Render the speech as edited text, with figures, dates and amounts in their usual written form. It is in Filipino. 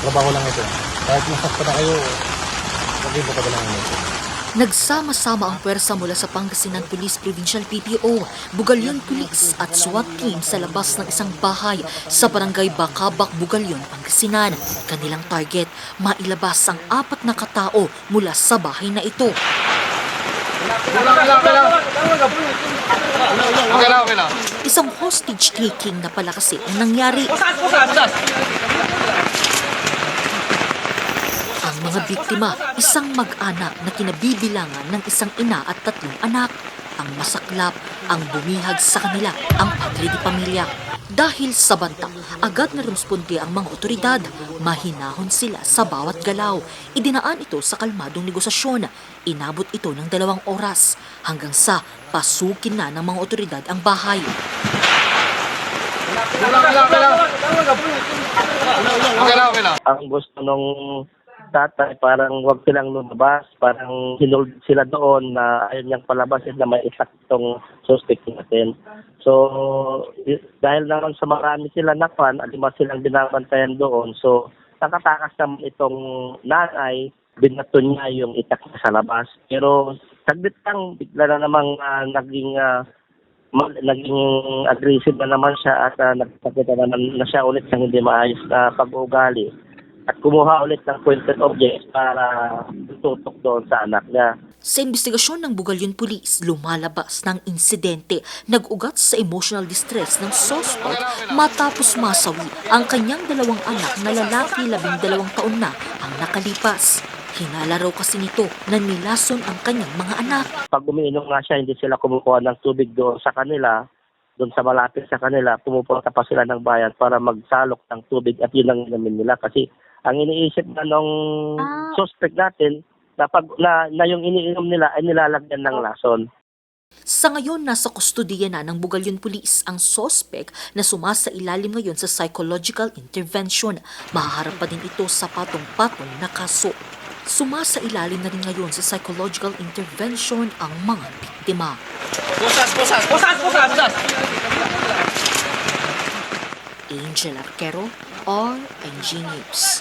Trabaho lang ito. Kahit masakta na kayo, sabihin mo ka ba lang ito? Nagsama-sama ang pwersa mula sa Pangasinan Police Provincial PPO, Bugalyon Police at SWAT team sa labas ng isang bahay sa barangay Bacabak, Bugalyon, Pangasinan. Kanilang target, mailabas ang 4 na katao mula sa bahay na ito. Okay lang. Isang hostage taking na pala kasi ang nangyari. Ang mga biktima, isang mag-anak na kinabibilangan ng isang ina at 3 anak. Ang masaklap, ang bumihag sa kanila, ang padre de pamilya. Dahil sa banta, agad na rumsponde ang mga otoridad. Mahinahon sila sa bawat galaw. Idinaan ito sa kalmadong negosasyon. Inabot ito ng 2 oras hanggang sa pasukin na ng mga otoridad ang bahay. Okay lang. Ang gusto nung tatay, parang wag silang lumabas, parang hinold sila doon na ayaw niyang palabas na may isaktong suspect natin. So, dahil naman sa marami sila nakpan, 5 silang binabantayan doon. So, nakatakas naman itong nanay, binato niya yung itak sa labas. Pero, saglit lang, bigla na namang naging aggressive na naman siya at nagpakita naman na siya ulit ng hindi maayos na pag-uugali. At kumuha ulit ng pointed objects para tutok doon sa anak niya. Sa investigasyon ng Bugalyon Police, lumalabas ng insidente nag-ugat sa emotional distress ng suspect matapos masawi ang kanyang 2 anak na lalaki 12 taon na ang nakalipas. Hinala raw kasi nito na nilason ang kanyang mga anak. Pag umiinom nga siya, hindi sila kumukuha ng tubig doon sa kanila, doon sa malapit sa kanila, pumupunta pa sila ng bayan para magsalok ng tubig at yun ang inumin nila. Kasi ang iniisip na nung suspect natin, na yung iniinom nila ay nilalagyan ng lason. Sa ngayon, nasa kustodiya na ng Bugalyon Police ang suspect na sumasailalim ngayon sa psychological intervention. Mahaharap pa din ito sa patong-patong na kaso. Sumasailalim na rin ngayon sa psychological intervention ang mga biktima. Pusas! Angel Arquero, RNG News.